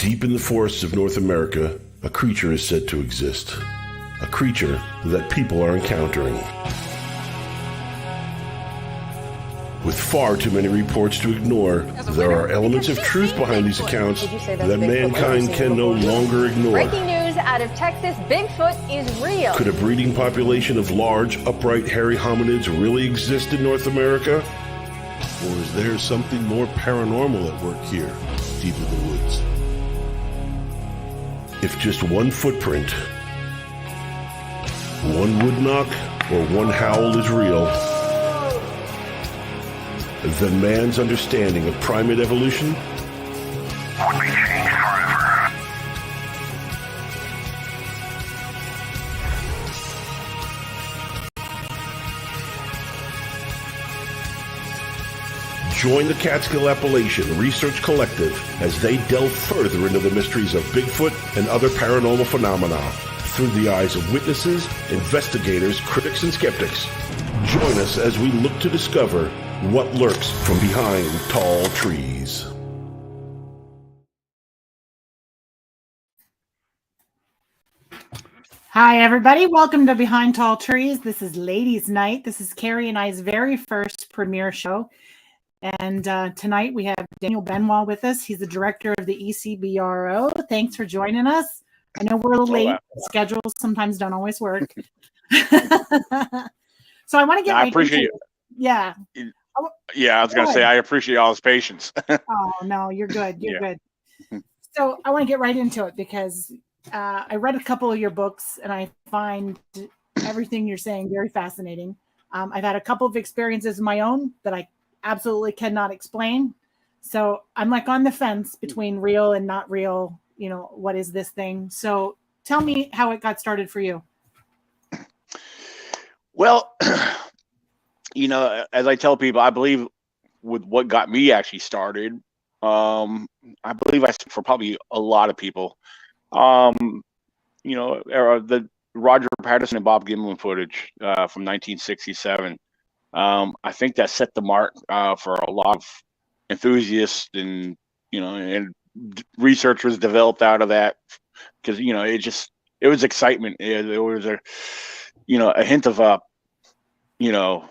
Deep in the forests of North America, a creature is said to exist. A creature that people are encountering. With far too many reports to ignore, there are elements of truth behind these accounts that mankind can no longer ignore. Breaking news out of Texas, Bigfoot is real. Could a breeding population of large, upright, hairy hominids really exist in North America? Or is there something more paranormal at work here, deep in the woods? If just one footprint, one wood knock, or one howl is real, then man's understanding of primate evolution would be changed forever. Join the Catskill Appalachian Research Collective as they delve further into the mysteries of Bigfoot and other paranormal phenomena through the eyes of witnesses, investigators, critics, and skeptics. Join us as we look to discover what lurks from behind tall trees. Hi, everybody. Welcome to Behind Tall Trees. This is Ladies' Night. This is Carey and I's very first premiere show. And tonight we have Daniel Benoit with us. He's the director of the ECBRO. Thanks for joining us. I know we're a little late. Schedules sometimes don't always work. So I want to get I appreciate it. Yeah. Yeah, I was going to say, I appreciate all his patience. Oh, no, you're good. You're good. So I want to get right into it because I read a couple of your books and I find everything you're saying very fascinating. I've had a couple of experiences of my own that I absolutely cannot explain. So I'm like on the fence between real and not real. You know, what is this thing? So tell me how it got started for you. Well, you know, as I tell people, I believe with what got me actually started, I believe I speak for probably a lot of people, you know, the Roger Patterson and Bob Gimlin footage from 1967. I think that set the mark for a lot of enthusiasts and, you know, and research was developed out of that because, you know, it was excitement. There was a hint of you know,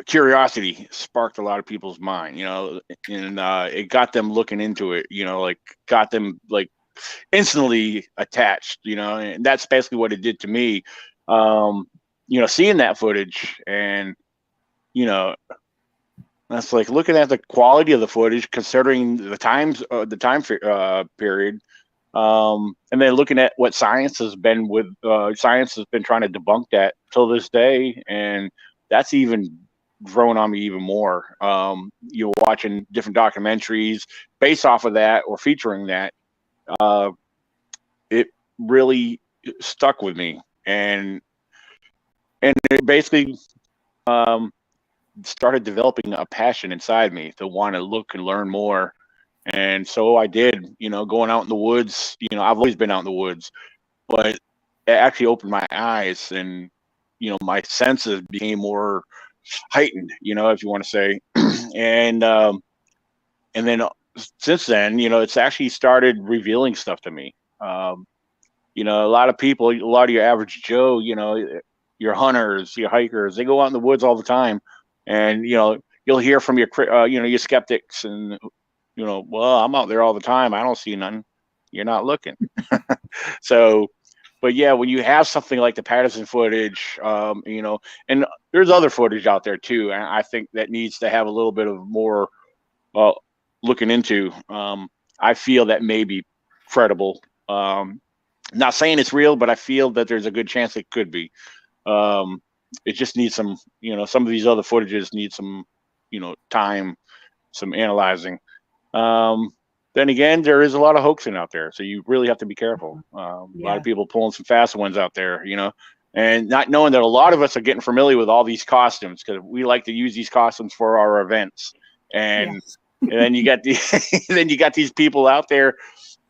curiosity sparked a lot of people's mind, you know, and it got them looking into it, you know, like got them like instantly attached, you know, and that's basically what it did to me. You know, seeing that footage and, you know, that's like looking at the quality of the footage, considering the time period, and then looking at what science has been trying to debunk that till this day, and that's even grown on me even more. You're watching different documentaries based off of that or featuring that. It really stuck with me, and it basically started developing a passion inside me to want to look and learn more. And so I did, you know, going out in the woods. You know, I've always been out in the woods, but it actually opened my eyes, and, you know, my senses became more heightened, you know, if you want to say. And then since then, you know, it's actually started revealing stuff to me. You know, a lot of people, a lot of your average Joe, you know, your hunters, your hikers, they go out in the woods all the time. And, you know, you'll hear from your, you know, your skeptics and, you know, well, I'm out there all the time. I don't see nothing. You're not looking. So, but yeah, when you have something like the Patterson footage, you know, and there's other footage out there too. And I think that needs to have a little bit of more looking into. I feel that may be credible. Not saying it's real, but I feel that there's a good chance it could be. It just needs some, you know, some of these other footages need some, you know, time, some analyzing. Then again, there is a lot of hoaxing out there, so you really have to be careful. A lot of people pulling some fast ones out there, you know, and not knowing that a lot of us are getting familiar with all these costumes because we like to use these costumes for our events. And, and then you got these people out there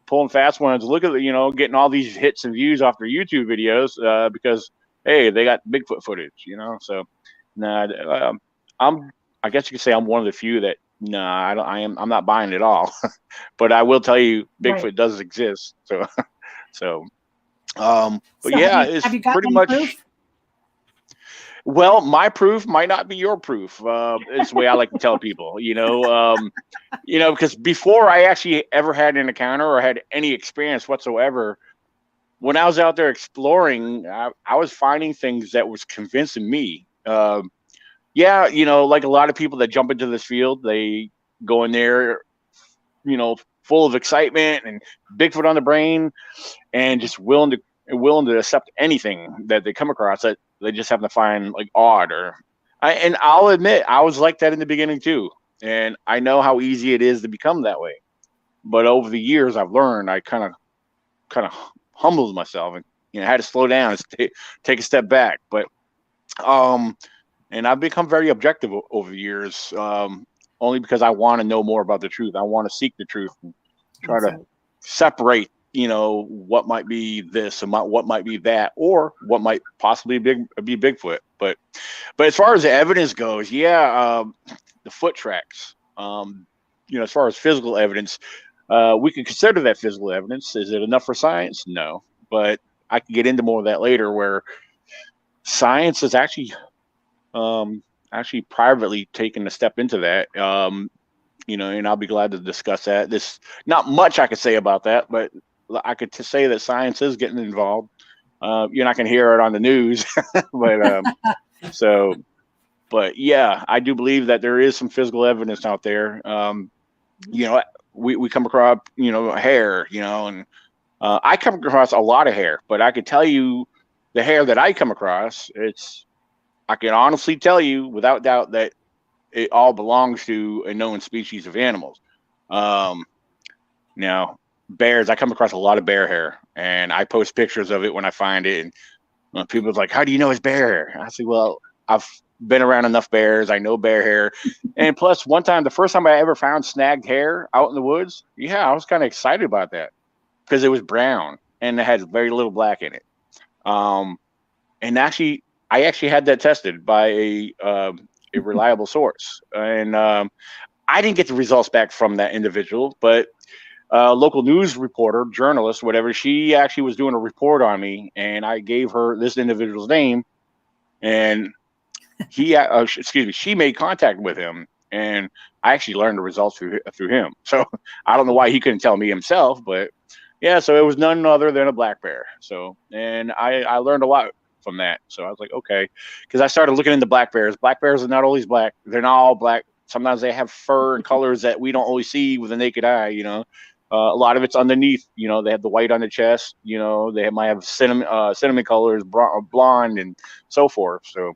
pulling fast ones. Look at you know, getting all these hits and views off their YouTube videos because, hey, they got Bigfoot footage, you know. So, I guess you could say I'm one of the few that No, I don't. I'm not buying it all. But I will tell you, Bigfoot Right. does exist. So, so, but So yeah, have it's you gotten pretty any much. proof? Well, my proof might not be your proof. Is the way I like to tell people. Because before I actually ever had an encounter or had any experience whatsoever, when I was out there exploring, I was finding things that was convincing me. Yeah, like a lot of people that jump into this field, they go in there, full of excitement and Bigfoot on the brain, and just willing to accept anything that they come across that they just happen to find like odd and I'll admit I was like that in the beginning too, and I know how easy it is to become that way. But over the years, I've learned I kind of humbled myself and had to slow down and take a step back. But and I've become very objective over the years, only because I want to know more about the truth. I want to seek the truth and try That's to right. separate, what might be this and what might be that, or what might possibly be Bigfoot. But as far as the evidence goes, yeah, the foot tracks. As far as physical evidence, we can consider that physical evidence. Is it enough for science? No, but I can get into more of that later, where science is actually privately taken a step into that. And I'll be glad to discuss that. There's not much I could say about that, but I could say that science is getting involved. You're not going to hear it on the news, but but yeah, I do believe that there is some physical evidence out there. We come across hair, and I come across a lot of hair, but I could tell you the hair that I come across, I can honestly tell you without doubt that it all belongs to a known species of animals. Now, bears, I come across a lot of bear hair, and I post pictures of it when I find it. And people's like, "How do you know it's bear hair?" I say, "Well, I've been around enough bears. I know bear hair." And plus, one time, the first time I ever found snagged hair out in the woods, yeah, I was kind of excited about that because it was brown and it had very little black in it. And actually, I actually had that tested by a reliable source, and I didn't get the results back from that individual, but local news reporter, journalist, whatever, she actually was doing a report on me, and I gave her this individual's name, and she made contact with him, and I actually learned the results through him. So I don't know why he couldn't tell me himself, but yeah, so it was none other than a black bear. So, and I learned a lot from that. So I was like, okay, because I started looking into black bears. Black bears are not always black. They're not all black. Sometimes they have fur and colors that we don't always see with the naked eye. A lot of it's underneath. They have the white on the chest. They might have cinnamon colors, blonde, and so forth. So,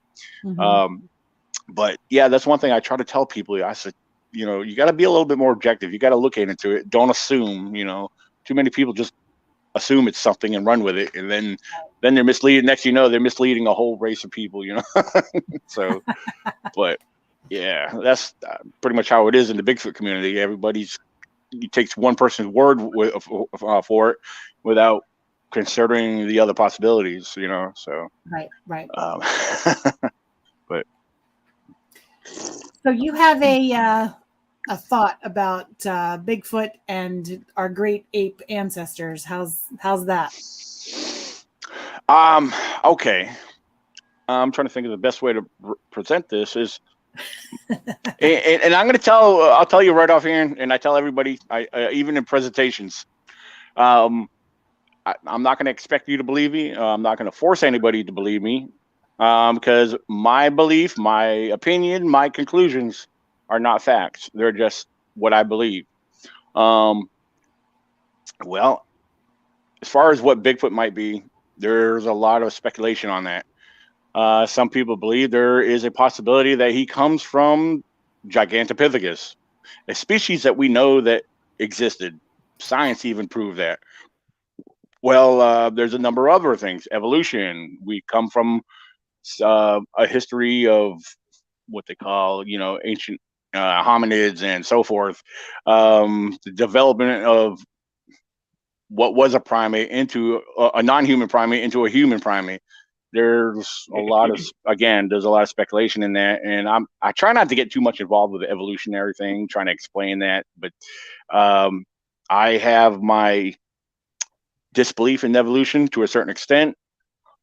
but yeah, that's one thing I try to tell people. I said, you got to be a little bit more objective. You got to look into it. Don't assume. Too many people just assume it's something and run with it, and then they're misleading. Next, they're misleading a whole race of people. So, but yeah, that's pretty much how it is in the Bigfoot community. It takes one person's word for it without considering the other possibilities. So Right. But So you have a thought about Bigfoot and our great ape ancestors. How's that? Okay. I'm trying to think of the best way to present this is, and I'm going to I'll tell you right off here, and I tell everybody, even in presentations, I'm not going to expect you to believe me. I'm not going to force anybody to believe me, because my belief, my opinion, my conclusions are not facts. They're just what I believe. Well, as far as what Bigfoot might be, there's a lot of speculation on that. Some people believe there is a possibility that he comes from Gigantopithecus, a species that we know that existed. Science even proved that. Well, there's a number of other things. Evolution. We come from a history of what they call, ancient hominids and so forth. The development of what was a primate into a non-human primate into a human primate. there's a lot of speculation in that, and I try not to get too much involved with the evolutionary thing, trying to explain that, but I have my disbelief in evolution to a certain extent.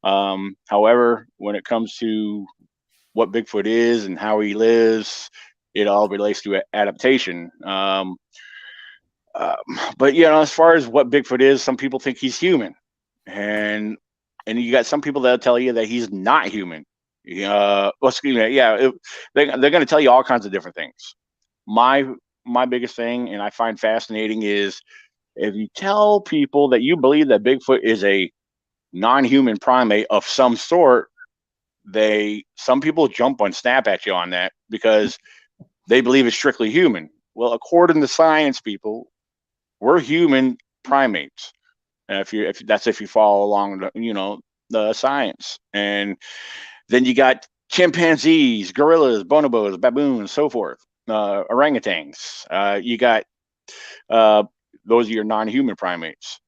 However, when it comes to what Bigfoot is and how he lives, it all relates to adaptation. But as far as what Bigfoot is, some people think he's human, and you got some people that'll tell you that he's not human. They're going to tell you all kinds of different things. My biggest thing, and I find fascinating, is if you tell people that you believe that Bigfoot is a non-human primate of some sort, some people jump on snap at you on that because they believe it's strictly human. Well, according to science people, we're human primates. If you follow along the science. And then you got chimpanzees, gorillas, bonobos, baboons, so forth, orangutans. You got those are your non-human primates,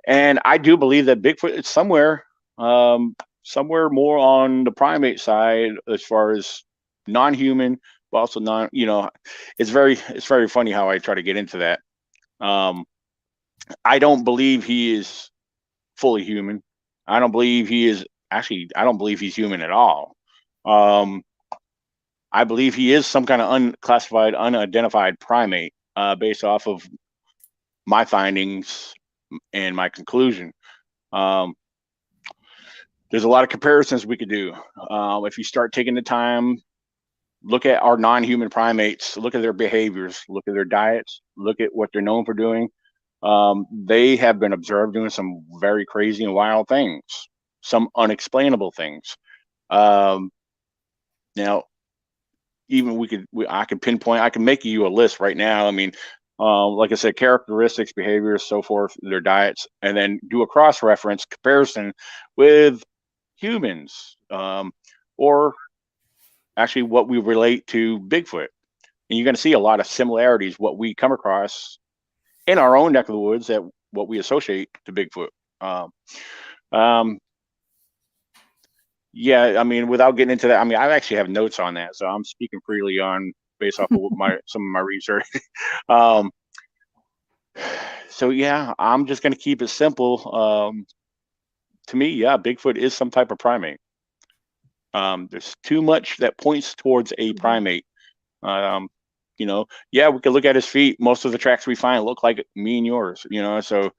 and I do believe that Bigfoot is somewhere more on the primate side as far as non-human, but also non. It's very funny how I try to get into that. I don't believe he is fully human. I don't believe he's human at all. I believe he is some kind of unclassified, unidentified primate, based off of my findings and my conclusion. There's a lot of comparisons we could do. If you start taking the time, look at our non-human primates, look at their behaviors, look at their diets, look at what they're known for doing. They have been observed doing some very crazy and wild things, some unexplainable things. Now, even I can pinpoint, I can make you a list right now. I mean, like I said, characteristics, behaviors, so forth, their diets, and then do a cross-reference comparison with humans, or actually what we relate to Bigfoot. And you're going to see a lot of similarities, what we come across in our own neck of the woods, that what we associate to Bigfoot. Yeah, I mean, without getting into that, I mean, I actually have notes on that, so I'm speaking freely based off of some of my research. So yeah, I'm just going to keep it simple. To me, yeah, Bigfoot is some type of primate. There's too much that points towards a primate. Yeah, we could look at his feet. Most of the tracks we find look like me and yours, so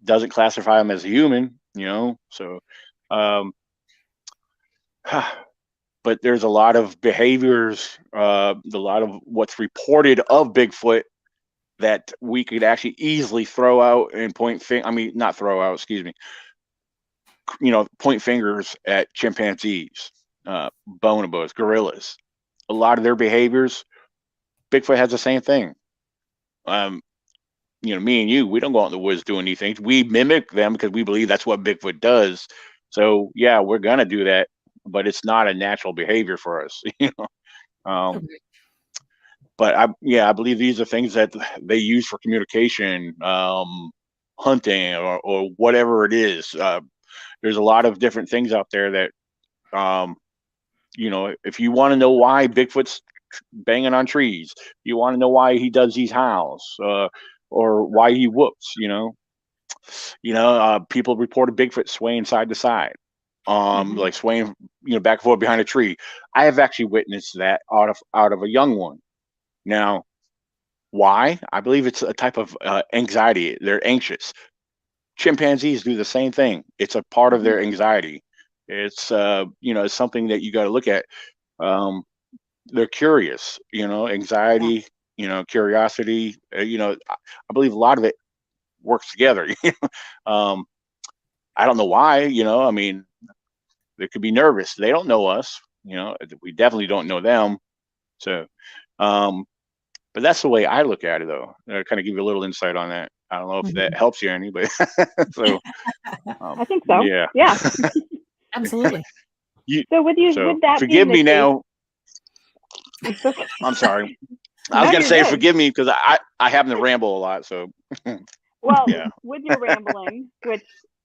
doesn't classify him as a human, so but there's a lot of behaviors, a lot of what's reported of Bigfoot that we could actually easily throw out and point fingers at chimpanzees, bonobos, gorillas. A lot of their behaviors, Bigfoot has the same thing. Me and you, we don't go out in the woods doing these things. We mimic them because we believe that's what Bigfoot does. So yeah, we're gonna do that, but it's not a natural behavior for us, But I believe these are things that they use for communication, hunting, or whatever it is. There's a lot of different things out there that, if you want to know why Bigfoot's banging on trees, you want to know why he does these howls, or why he whoops, people reported Bigfoot swaying side to side, like swaying, back and forth behind a tree. I have actually witnessed that out of a young one. Now, why? I believe it's a type of anxiety. They're anxious. Chimpanzees do the same thing. It's a part of their anxiety. It's it's something that you got to look at. They're curious. Anxiety. Curiosity. I believe a lot of it works together. I don't know why. I mean, they could be nervous. They don't know us. We definitely don't know them. So, but that's the way I look at it, though. I kind of give you a little insight on that. I don't know if that helps you any, but so I think so. Yeah. Absolutely. So would that forgive me now? Okay. I'm sorry. I was going to say good. Forgive me because I happen to ramble a lot. So well, with your rambling, which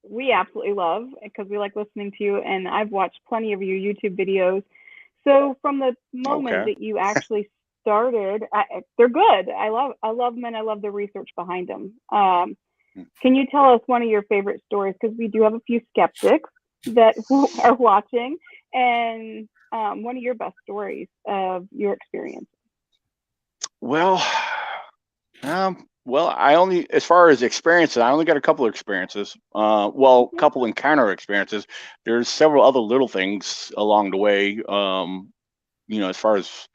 we absolutely love because we like listening to you, and I've watched plenty of your YouTube videos. So from the moment that you actually started, they're good. I love them, and I love the research behind them. Can you tell us one of your favorite stories? Because we do have a few skeptics that are watching, and one of your best stories of your experience. Well, I only, as far as experiences, I only got a couple of experiences. Couple encounter experiences. There's several other little things along the way. As far as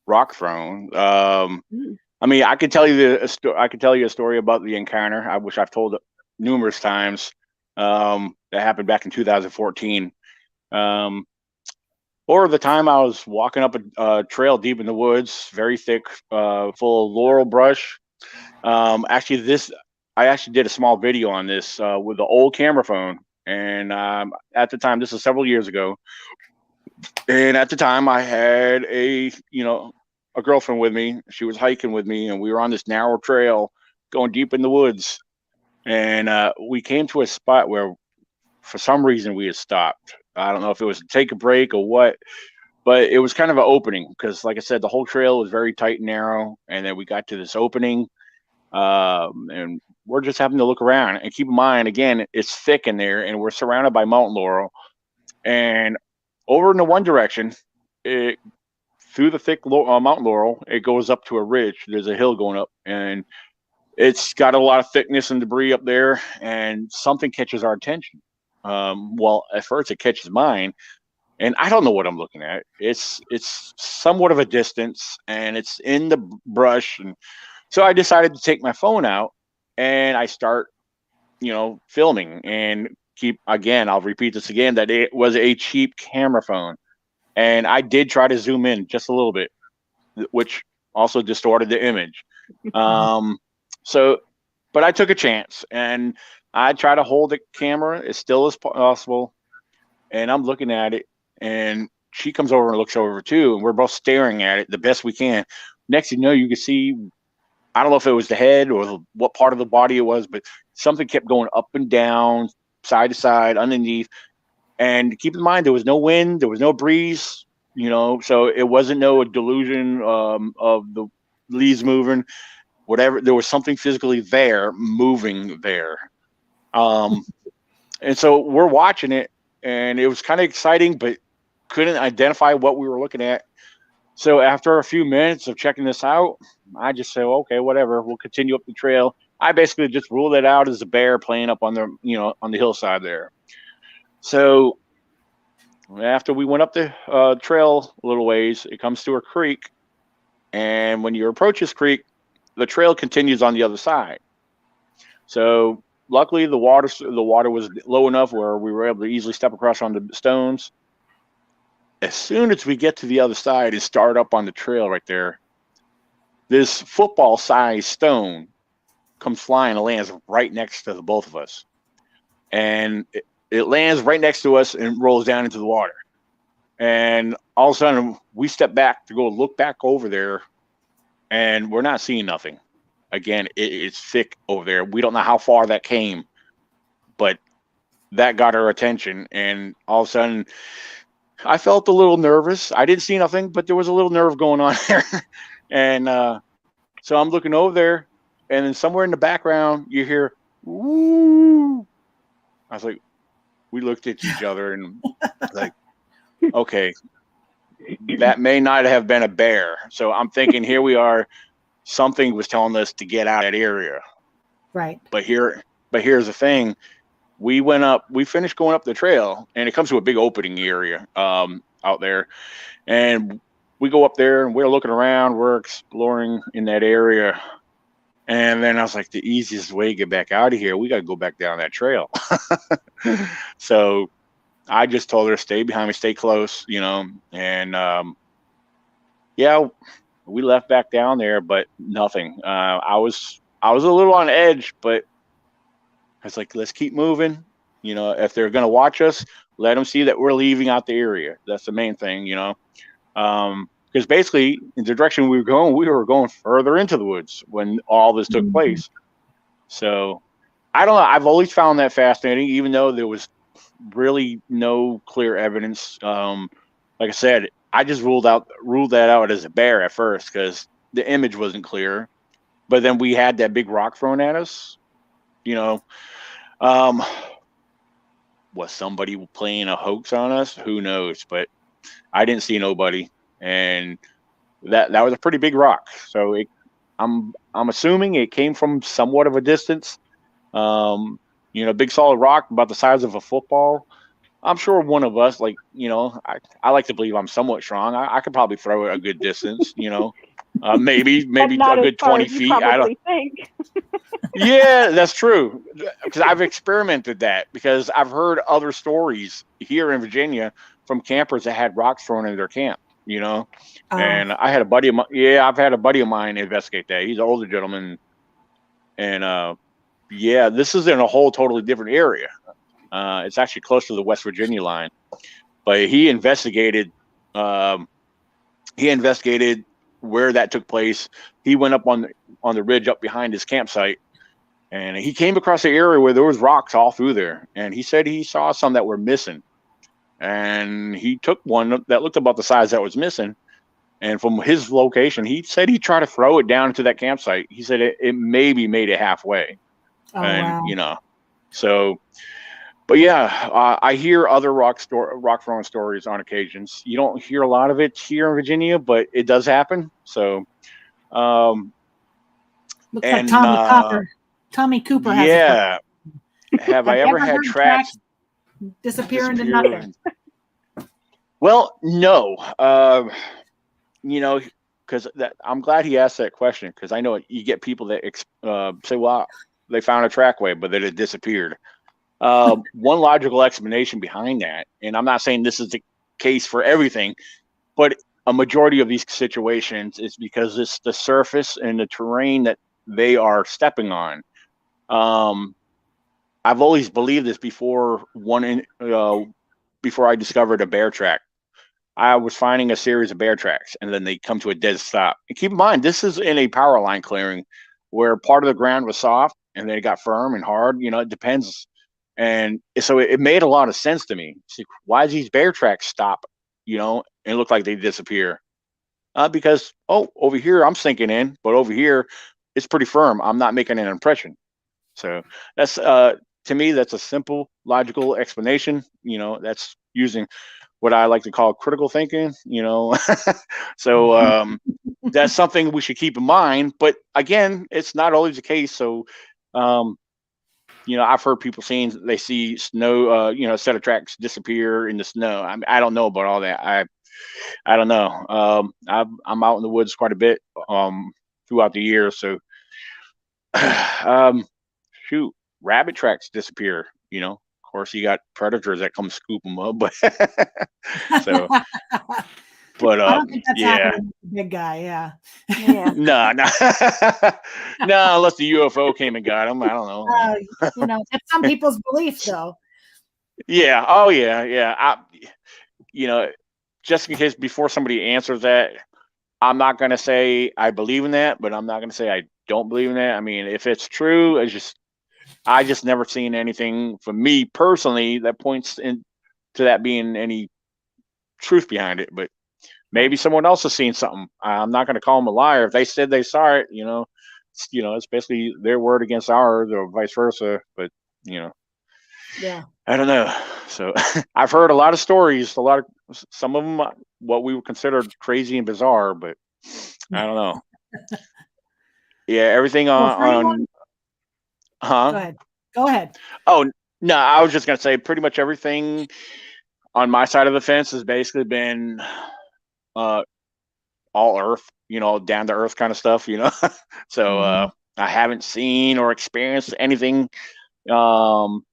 rock thrown. I mean, I could tell you a story about the encounter, which I've told numerous times. That happened back in 2014. Or the time I was walking up a trail deep in the woods, very thick, full of laurel brush. I actually did a small video on this with the old camera phone, and at the time, this is several years ago, and at the time I had a girlfriend with me. She was hiking with me, and we were on this narrow trail going deep in the woods, and we came to a spot where for some reason we had stopped. I don't know if it was to take a break or what, but it was kind of an opening because, like I said, the whole trail was very tight and narrow, and then we got to this opening. And we're just having to look around, and keep in mind, again, it's thick in there, and we're surrounded by mountain laurel. And over in the one direction, through the thick mountain laurel, it goes up to a ridge. There's a hill going up, and it's got a lot of thickness and debris up there, and something catches our attention. At first it catches mine, and I don't know what I'm looking at. It's somewhat of a distance, and it's in the brush, and so I decided to take my phone out, and I start, filming, and I'll repeat this again, that it was a cheap camera phone. And I did try to zoom in just a little bit, which also distorted the image. But I took a chance, and I try to hold the camera as still as possible, and I'm looking at it, and she comes over and looks over too, and we're both staring at it the best we can. Next thing you know, you can see, I don't know if it was the head or what part of the body it was, but something kept going up and down, side to side, underneath. And keep in mind, there was no wind, there was no breeze, so it wasn't no delusion of the leaves moving, whatever. There was something physically there, moving there. And so we're watching it, and it was kind of exciting, but couldn't identify what we were looking at. So after a few minutes of checking this out, I just said, okay, whatever, we'll continue up the trail. I basically just ruled it out as a bear playing up on the hillside there. So after we went up the trail a little ways, it comes to a creek. And when you approach this creek, the trail continues on the other side. So luckily the water was low enough where we were able to easily step across on the stones. As soon as we get to the other side and start up on the trail right there, this football-sized stone comes flying and lands right next to the both of us. And it lands right next to us and rolls down into the water. And all of a sudden, we step back to go look back over there, and we're not seeing nothing. Again, it's thick over there. We don't know how far that came, but that got our attention. And all of a sudden, I felt a little nervous. I didn't see nothing, but there was a little nerve going on there. And so I'm looking over there, and then somewhere in the background, you hear, woo. I was like, we looked at each other and like, okay, that may not have been a bear. So I'm thinking, here we are. Something was telling us to get out of that area. Right. But here's the thing. We finished going up the trail, and it comes to a big opening area out there. And we go up there, and we're looking around. We're exploring in that area. And then I was like, the easiest way to get back out of here, we got to go back down that trail. So I just told her, stay behind me, stay close, and yeah, we left back down there, but nothing. I was a little on edge, but I was like, let's keep moving. If they're going to watch us, let them see that we're leaving out the area. That's the main thing, because basically in the direction we were going further into the woods when all this took place. So I don't know. I've always found that fascinating, even though there was really no clear evidence. Like I said, I just ruled that out as a bear at first because the image wasn't clear. But then we had that big rock thrown at us. Was somebody playing a hoax on us? Who knows? But I didn't see nobody, and that was a pretty big rock. So I'm assuming it came from somewhat of a distance. Big solid rock about the size of a football. I'm sure one of us, I like to believe I'm somewhat strong. I could probably throw it a good distance, maybe a good 20 feet. I don't think. Yeah, that's true. Because I've experimented that because I've heard other stories here in Virginia from campers that had rocks thrown in their camp, and I had a buddy of mine. Yeah, I've had a buddy of mine investigate that. He's an older gentleman. And, this is in a whole totally different area. It's actually close to the West Virginia line, but he investigated where that took place. He went up on the ridge up behind his campsite, and he came across the area where there was rocks all through there. And he said he saw some that were missing, and he took one that looked about the size that was missing. And from his location, he said he tried to throw it down into that campsite. He said it maybe made it halfway. Wow. So, but yeah, I hear other rock throwing stories on occasions. You don't hear a lot of it here in Virginia, but it does happen. So, looks like Tommy Cooper has yeah. Have I ever had tracks disappear into nothing? Well, no. Because I'm glad he asked that question, because I know you get people that say, well, they found a trackway, but then it disappeared. One logical explanation behind that, and I'm not saying this is the case for everything, but a majority of these situations is because it's the surface and the terrain that they are stepping on. I've always believed this before I discovered a bear track. I was finding a series of bear tracks, and then they come to a dead stop. And keep in mind, this is in a power line clearing where part of the ground was soft and then it got firm and hard. It depends. And so it made a lot of sense to me. See, why does these bear tracks stop, and look like they disappear? Because, over here I'm sinking in, but over here it's pretty firm. I'm not making an impression. So that's, to me, that's a simple, logical explanation. That's using what I like to call critical thinking, So that's something we should keep in mind. But again, it's not always the case. So, I've heard people saying they see snow, a set of tracks disappear in the snow. I don't know about all that. I don't know. I'm out in the woods quite a bit throughout the year. So, rabbit tracks disappear, Of course, you got predators that come scoop them up, but so. But I don't think that's happening with the big guy. Yeah. No, unless the UFO came and got him. I don't know. That's some people's beliefs, though. Yeah. Oh, yeah. Just in case, before somebody answers that, I'm not going to say I believe in that, but I'm not going to say I don't believe in that. I mean, if it's true, I just never seen anything for me personally that points to that being any truth behind it. But maybe someone else has seen something. I'm not going to call them a liar. If they said they saw it, it's basically their word against ours, or vice versa. But yeah, I don't know. So I've heard a lot of stories, some of them what we would consider crazy and bizarre, but I don't know. Yeah, everything on. Huh? Go ahead. Oh no, I was just gonna say pretty much everything on my side of the fence has basically been all earth, down to earth kind of stuff, So I haven't seen or experienced anything in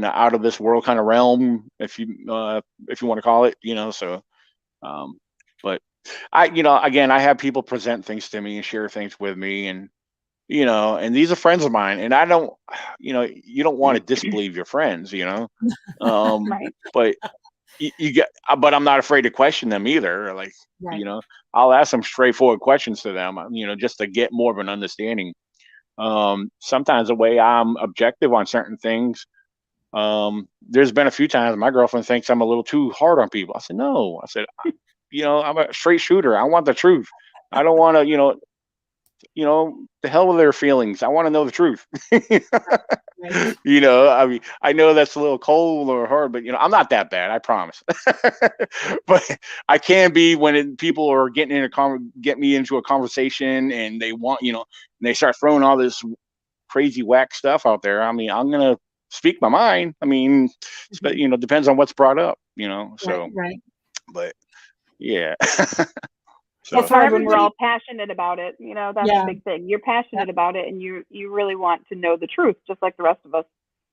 out of this world kind of realm, if you want to call it, So, but I, again, I have people present things to me and share things with me, and and these are friends of mine, and I don't, you don't want to disbelieve your friends, Right. But you get, but I'm not afraid to question them either. Like, right. I'll ask some straightforward questions to them, just to get more of an understanding. Sometimes the way I'm objective on certain things, there's been a few times my girlfriend thinks I'm a little too hard on people. I said, no. I said, I'm a straight shooter. I want the truth. I don't want to, the hell with their feelings. I want to know the truth. Right. I mean, I know that's a little cold or hard, but I'm not that bad. I promise. But I can be when people are get me into a conversation and they want, and they start throwing all this crazy whack stuff out there. I mean, I'm gonna speak my mind. I mean, but depends on what's brought up. So right. But yeah. So it's hard when we're all passionate about it. That's Yeah. a big thing. You're passionate about it, and you really want to know the truth, just like the rest of us.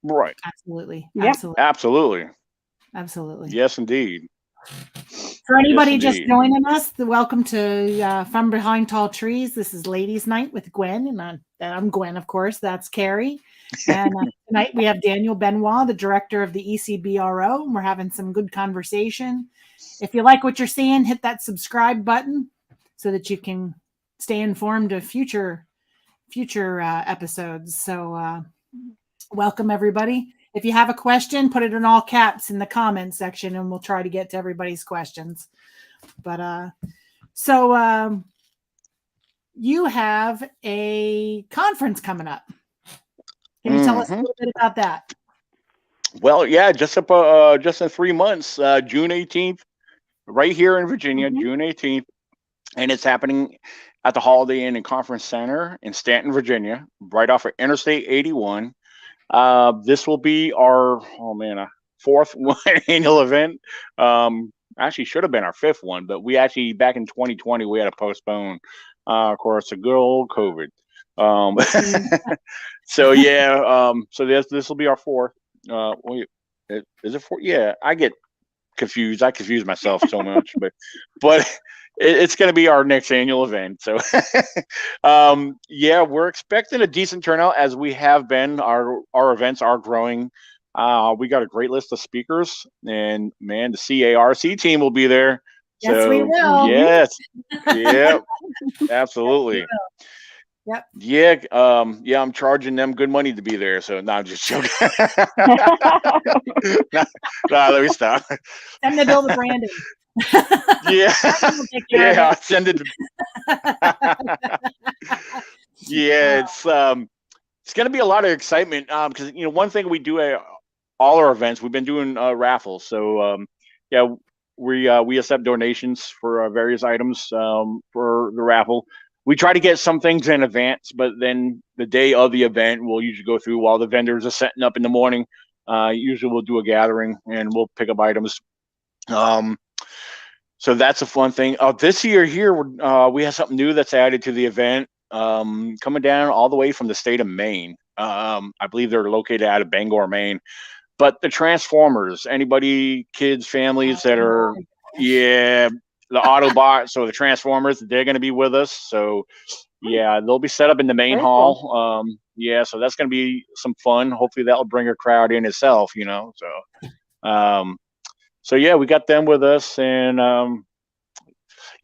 Right. Absolutely. Yep. Absolutely. Yes, indeed. For anybody just joining us, welcome to From Behind Tall Trees. This is Ladies Night with Gwen, and I'm Gwen, of course. That's Carey. And tonight we have Daniel Benoit, the director of the ECBRO, and we're having some good conversation. If you like what you're seeing, hit that subscribe button so that you can stay informed of future episodes. So welcome, everybody. If you have a question, put it in all caps in the comment section, and we'll try to get to everybody's questions. But so you have a conference coming up. Can you tell us a little bit about that? Well, yeah, just in 3 months, June 18th, right here in Virginia, June 18th, and it's happening at the Holiday Inn and Conference Center in Stanton, Virginia, right off of Interstate 81. This will be our fourth annual event. Actually, should have been our fifth one, but we actually back in 2020 we had to postpone. Of course, a good old COVID. So yeah, so this will be our fourth. Is it four? Yeah, I get confused. I confuse myself so much, but it's going to be our next annual event. So yeah, we're expecting a decent turnout as we have been. Our events are growing. We got a great list of speakers, and man, the CARC team will be there. Yes, we will. Yes, yeah, absolutely. Yep. Yeah, I'm charging them good money to be there. So no, I'm just joking. no, let me stop. Send the bill to Brandon. Yeah, yeah, send it. Yeah, it's going to be a lot of excitement because one thing we do at all our events, we've been doing raffles. So yeah, we accept donations for various items for the raffle. We try to get some things in advance, but then the day of the event, we'll usually go through while the vendors are setting up in the morning. Usually we'll do a gathering and we'll pick up items. So that's a fun thing. This year here, we have something new that's added to the event, coming down all the way from the state of Maine. I believe they're located out of Bangor, Maine. But the Transformers, anybody, kids, families that are, the Autobots or the Transformers, they're going to be with us. So yeah, they'll be set up in the main hall. Yeah, so that's going to be some fun. Hopefully that'll bring a crowd in itself, So yeah, we got them with us, and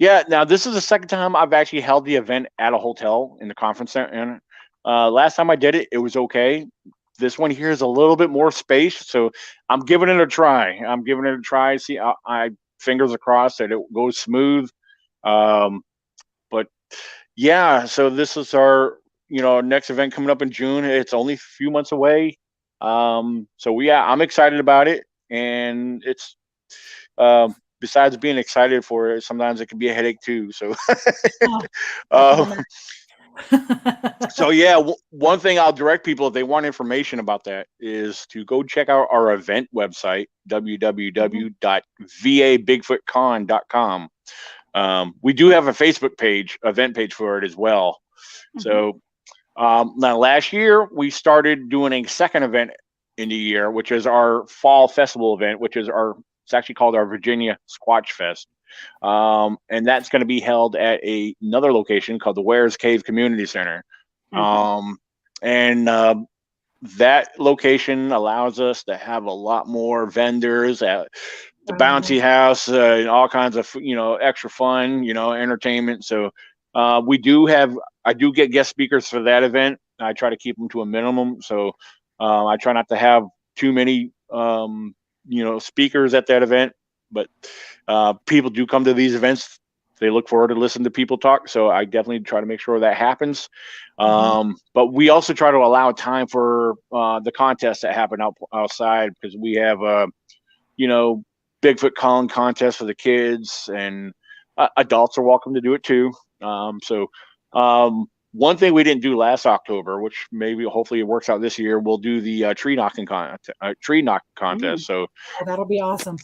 yeah. Now this is the second time I've actually held the event at a hotel in the conference center. Last time I did it, it was okay. This one here is a little bit more space, so I'm giving it a try. See, I fingers crossed that it goes smooth. But yeah, so this is our next event coming up in June. It's only a few months away. So yeah, I'm excited about it, and it's besides being excited for it, sometimes it can be a headache too. So so yeah, one thing I'll direct people if they want information about that is to go check out our event website, www.vabigfootcon.com. We do have a Facebook page, event page for it as well. So now last year we started doing a second event in the year, which is our fall festival event, which is it's actually called our Virginia Squatch Fest. And that's going to be held at another location called the Wares Cave Community Center. And that location allows us to have a lot more vendors at the bouncy house, and all kinds of, extra fun, entertainment. So I do get guest speakers for that event. I try to keep them to a minimum. So I try not to have too many, speakers at that event. But people do come to these events. They look forward to listening to people talk. So I definitely try to make sure that happens. But we also try to allow time for the contests that happen outside, because we have, Bigfoot calling contests for the kids, and adults are welcome to do it too. One thing we didn't do last October, which hopefully it works out this year, we'll do the tree knock contest. So that'll be awesome.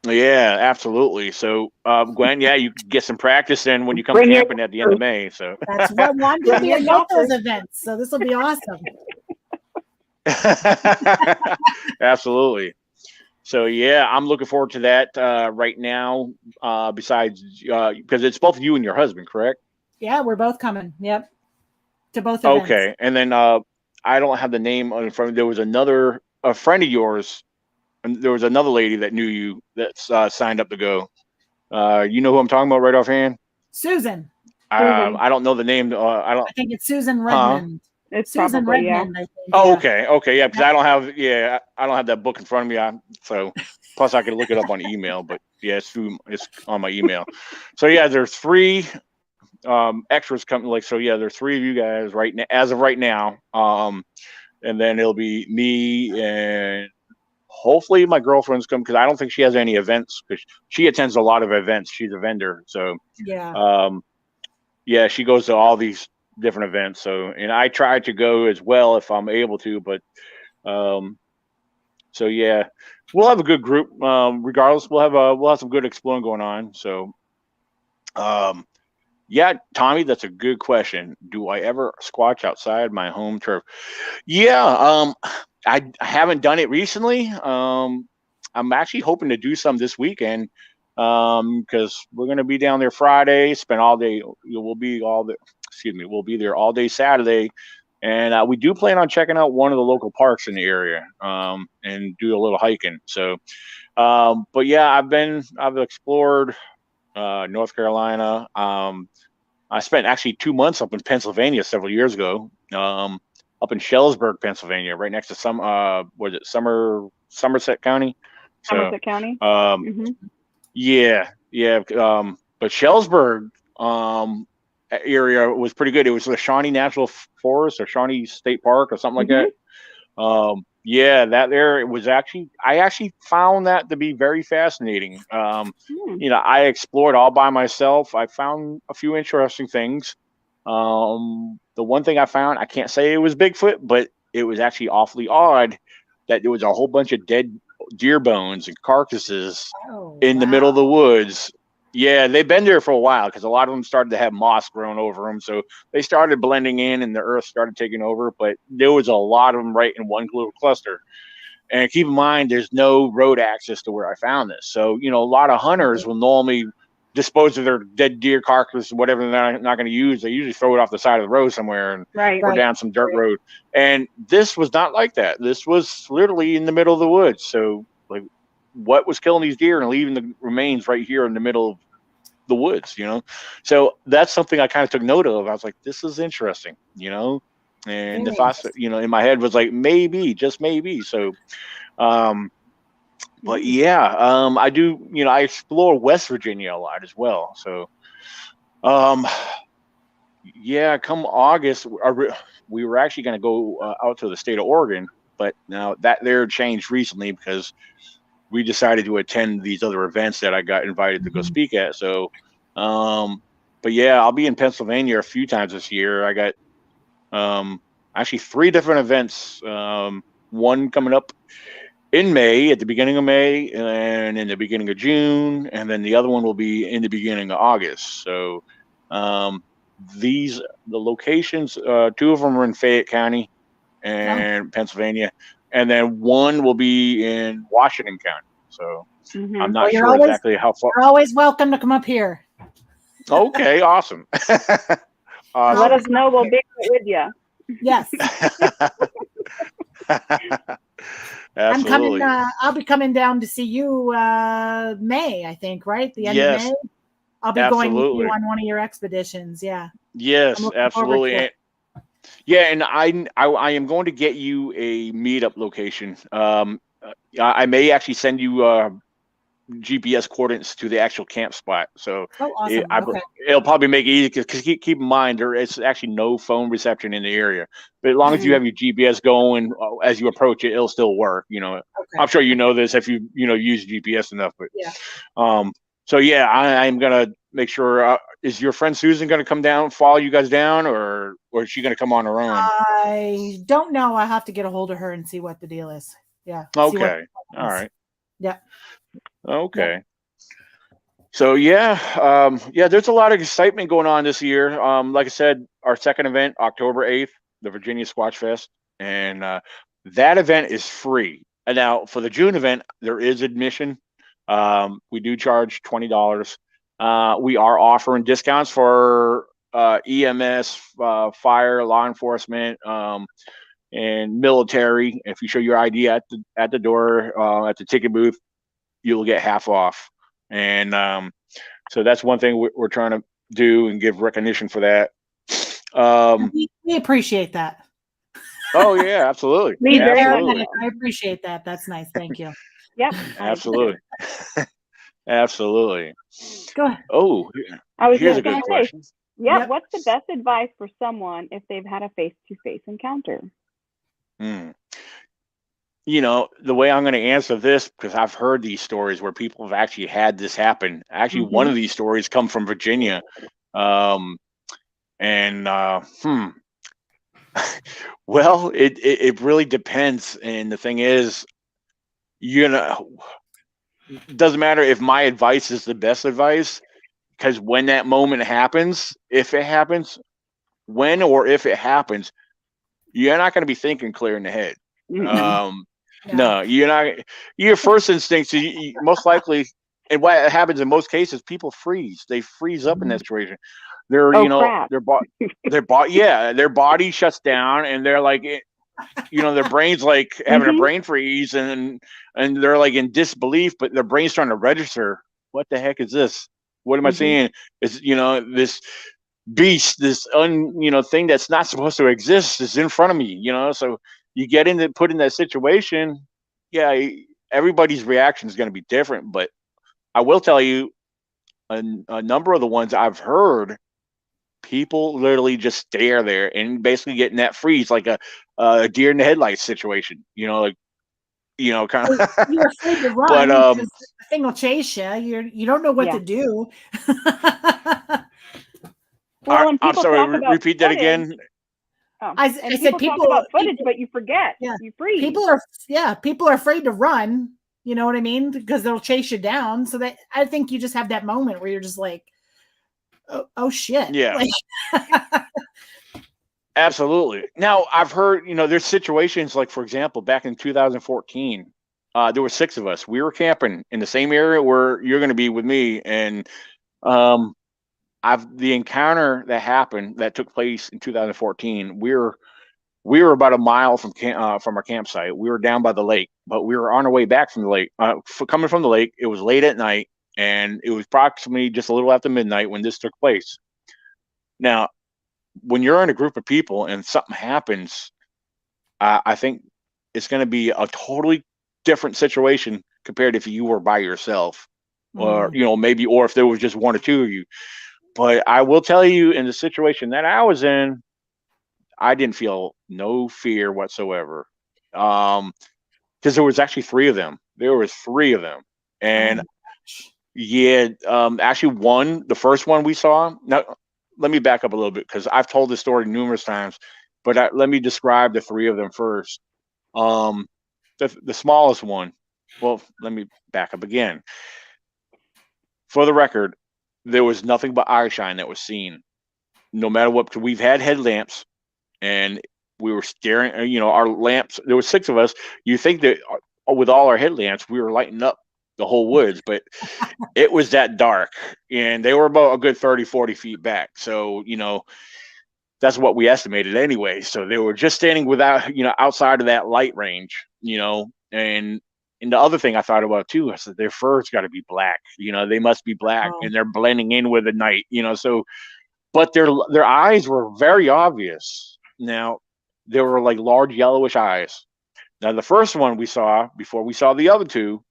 Yeah, absolutely. So, Gwen, you get some practice in when you come camping at the end of May. So that's what I wanted to be at both those events. So this will be awesome. Absolutely. So I'm looking forward to that right now. Besides, because it's both you and your husband, correct? Yeah, we're both coming. Yep, to both events. Okay, and then I don't have the name in front of me. There was a friend of yours. And there was another lady that knew you that signed up to go. You know who I'm talking about right offhand? Susan. I don't know the name. I think it's Susan Redmond. It's Susan probably, Redmond. I think, Oh, okay, yeah. Because I don't have that book in front of me. So plus I can look it up on email. But it's on my email. So there's 3 extras coming. There's 3 of you guys right now, as of right now. And then it'll be me and. Hopefully my girlfriend's come, because I don't think she has any events, because she attends a lot of events. She's a vendor. So she goes to all these different events. So, and I try to go as well if I'm able to, but we'll have a good group. Regardless, we'll have some good exploring going on. So Tommy, that's a good question. Do I ever squatch outside my home turf? I haven't done it recently. I'm actually hoping to do some this weekend, because we're going to be down there Friday, spend all day. We'll be there all day Saturday, and we do plan on checking out one of the local parks in the area, and do a little hiking. So, I've explored North Carolina. I spent actually 2 months up in Pennsylvania several years ago. Up in Shellisburg, Pennsylvania, right next to Somerset County. Somerset County. But Shellisburg area was pretty good. It was the Shawnee National Forest or Shawnee State Park or something like that. That there, it was I actually found that to be very fascinating. I explored all by myself. I found a few interesting things. The one thing I found, I can't say it was Bigfoot, but it was actually awfully odd that there was a whole bunch of dead deer bones and carcasses in the middle of the woods. Yeah, they've been there for a while, because a lot of them started to have moss growing over them. So they started blending in and the earth started taking over. But there was a lot of them right in one little cluster. And keep in mind, there's no road access to where I found this. So, a lot of hunters will normally dispose of their dead deer carcass, whatever they're not going to use. They usually throw it off the side of the road somewhere and or down some dirt road. And this was not like that. This was literally in the middle of the woods. So what was killing these deer and leaving the remains right here in the middle of the woods, So that's something I kind of took note of. I was like, this is interesting, and the thoughts, in my head was like, maybe, just maybe. So, but I do, I explore West Virginia a lot as well. So, come August, we were actually going to go out to the state of Oregon, but now that there changed recently, because we decided to attend these other events that I got invited to go speak at. So, I'll be in Pennsylvania a few times this year. I got actually 3 different events. One coming up in May, at the beginning of May, and in the beginning of June, and then the other one will be in the beginning of August. So the locations, 2 of them are in Fayette County and Pennsylvania, and then one will be in Washington County. So I'm not sure exactly how far. You're always welcome to come up here. Okay, awesome. Let us know. We'll be with you. Yes. Absolutely. I'll be coming down to see you May, I think, right? The end of May. I'll be going with you on one of your expeditions. Yeah. Yes, absolutely. Yeah, and I am going to get you a meetup location. I may actually send you GPS coordinates to the actual camp spot. So Oh, awesome. Okay. it'll probably make it easy because keep in mind there is actually no phone reception in the area. But as long as you have your GPS going as you approach it, it'll still work. Okay. I'm sure you know this if you use GPS enough. But Yeah. So yeah, I'm gonna make sure. Is your friend Susan gonna come down, follow you guys down, or is she gonna come on her own? I don't know. I have to get a hold of her and see what the deal is. Yeah. Okay. All right. Yeah. Okay. Yeah. So yeah, there's a lot of excitement going on this year. Like I said, our second event, October 8th, the Virginia Squatch Fest, and that event is free. And now for the June event, there is admission. We do charge $20. We are offering discounts for EMS, fire, law enforcement, and military. If you show your ID at the door at the ticket booth, you'll get half off. And so that's one thing we're trying to do and give recognition for that. We appreciate that. Oh yeah, absolutely. Absolutely. I appreciate that. That's nice. Thank you. Yep. Absolutely. Absolutely. Go ahead. Oh, here's a good question. Yeah. Yep. What's the best advice for someone if they've had a face-to-face encounter? The way I'm going to answer this, because I've heard these stories where people have actually had this happen. Actually, one of these stories come from Virginia. Well, it really depends. And the thing is, it doesn't matter if my advice is the best advice, because when that moment happens, if it happens, when or if it happens, you're not going to be thinking clear in the head. No, you're not. Your first instinct is most likely, and what happens in most cases, people freeze. They freeze up in that situation. They're, their body shuts down, and they're like, their brain's like having a brain freeze, and they're like in disbelief, but their brain's trying to register. What the heck is this? What am I seeing? Is this beast, this thing that's not supposed to exist is in front of me. So you get put in that situation. Yeah, everybody's reaction is going to be different, but I will tell you, a number of the ones I've heard, people literally just stare there and basically get in that freeze, like a deer in the headlights situation. Kind of. You're afraid to run, but the thing will chase you. You don't know what to do. Well, I'm sorry. Repeat that again. Oh. I said people talk about footage, but you forget. Yeah. You freeze. People are afraid to run. You know what I mean? Because they'll chase you down. So that I think you just have that moment where you're just like, oh shit. Yeah. Absolutely. Now I've heard, there's situations like, for example, back in 2014, there were 6 of us. We were camping in the same area where you're going to be with me, and the encounter that took place in 2014, we were about a mile from our campsite. We were down by the lake, but we were on our way back from the lake. Coming from the lake, it was late at night, and it was approximately just a little after midnight when this took place. Now, when you're in a group of people and something happens, I think it's going to be a totally different situation compared if you were by yourself, or maybe, or if there was just 1 or 2 of you. But I will tell you, in the situation that I was in, I didn't feel no fear whatsoever. Because there was actually 3 of them. There was 3 of them. And actually the first one we saw. Now, let me back up a little bit, because I've told this story numerous times, but let me describe the 3 of them first. The smallest one, well, let me back up again. For the record, there was nothing but eye shine that was seen. No matter what, we've had headlamps, and we were staring, our lamps, there were 6 of us. You think that with all our headlamps, we were lighting up the whole woods, but it was that dark, and they were about a good 30, 40 feet back. So, that's what we estimated anyway. So they were just standing without, outside of that light range, and the other thing I thought about too, I said, their fur's got to be black, they must be black, and they're blending in with the night, so, but their eyes were very obvious. Now, there were like large yellowish eyes. Now, the first one we saw before we saw the other two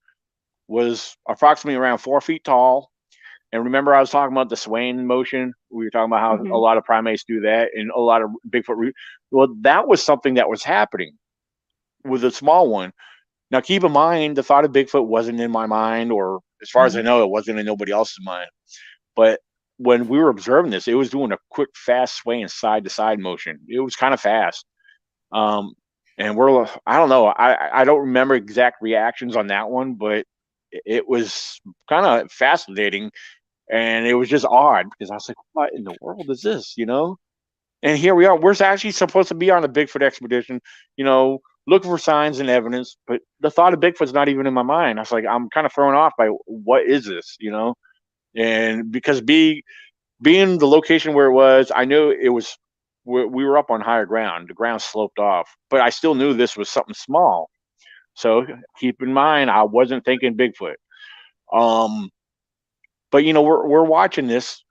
was approximately around 4 feet tall. And remember, I was talking about the swaying motion. We were talking about how a lot of primates do that, and a lot of Bigfoot. Well, that was something that was happening with the small one. Now, keep in mind, the thought of Bigfoot wasn't in my mind, or as far as I know, it wasn't in nobody else's mind. But when we were observing this, it was doing a quick, fast swaying side-to-side motion. It was kind of fast. And I don't know. I don't remember exact reactions on that one, but it was kind of fascinating. And it was just odd because I was like, what in the world is this, you know? And here we are. We're actually supposed to be on a Bigfoot expedition, you know, looking for signs and evidence. But the thought of Bigfoot's not even in my mind. I was like, I'm kind of thrown off by what is this, you know? And because being the location where it was, I knew it was, we were up on higher ground. The ground sloped off. But I still knew this was something small. So keep in mind, I wasn't thinking Bigfoot. But you know, we're watching this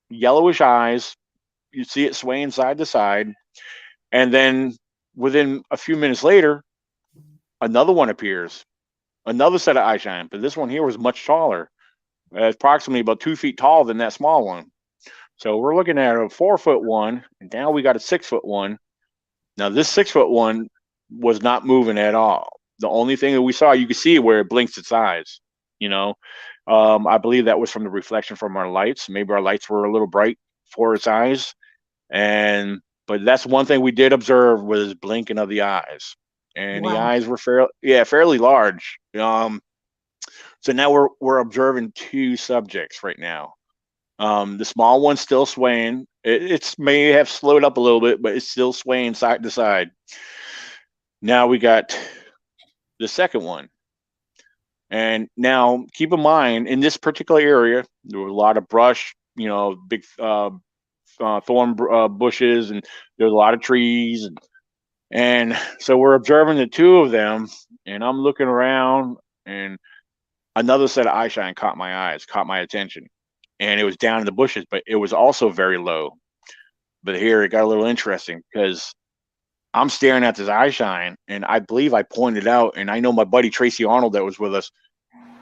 yellowish eyes. You see it swaying side to side, and then within a few minutes later, another one appears, another set of eye shine. But this one here was much taller, approximately about 2 feet taller than that small one. So we're looking at a 4 foot one, and now we got a 6 foot one. Now this 6 foot one was not moving at all. The only thing that we saw, you could see where it blinks its eyes, you know. I believe that was from the reflection from our lights. Maybe our lights were a little bright for its eyes. But that's one thing we did observe was blinking of the eyes. And the eyes were fairly large. So now we're observing two subjects right now. The small one's still swaying. It's may have slowed up a little bit, but it's still swaying side to side. Now we got the second one. And now keep in mind, in this particular area, there was a lot of brush, you know, big thorn bushes, and there's a lot of trees. And so we're observing the two of them, and I'm looking around, and another set of eye shine caught my attention. And it was down in the bushes, but it was also very low. But here it got a little interesting because I'm staring at this eye shine, and I believe I pointed out, and I know my buddy Tracy Arnold that was with us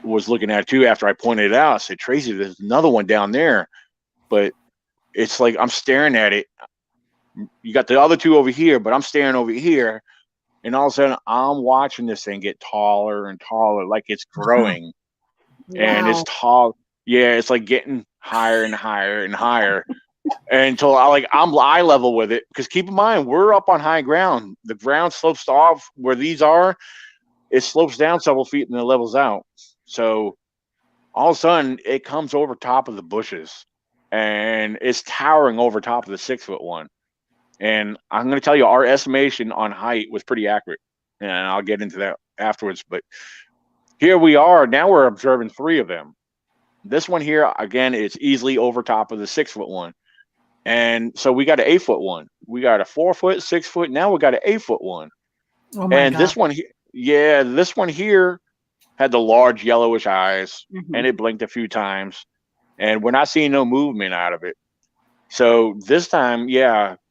was looking at it too after I pointed it out. I said, Tracy, there's another one down there. But it's like I'm staring at it. You got the other two over here, but I'm staring over here. And all of a sudden, I'm watching this thing get taller and taller, like it's growing. And it's tall. Yeah, it's like getting higher and higher and higher. Until I'm eye level with it, because keep in mind we're up on high ground. The ground slopes off where these are. It slopes down several feet and then levels out. So all of a sudden it comes over top of the bushes, and it's towering over top of the 6 foot one. And I'm going to tell you, our estimation on height was pretty accurate, and I'll get into that afterwards. But here we are now. We're observing three of them. This one here again is easily over top of the 6 foot one. And so we got an 8 foot one. We got a 4 foot, 6 foot. Now we got an 8 foot one. Oh my God. This one, this one here had the large yellowish eyes, and it blinked a few times. And we're not seeing no movement out of it. So this time,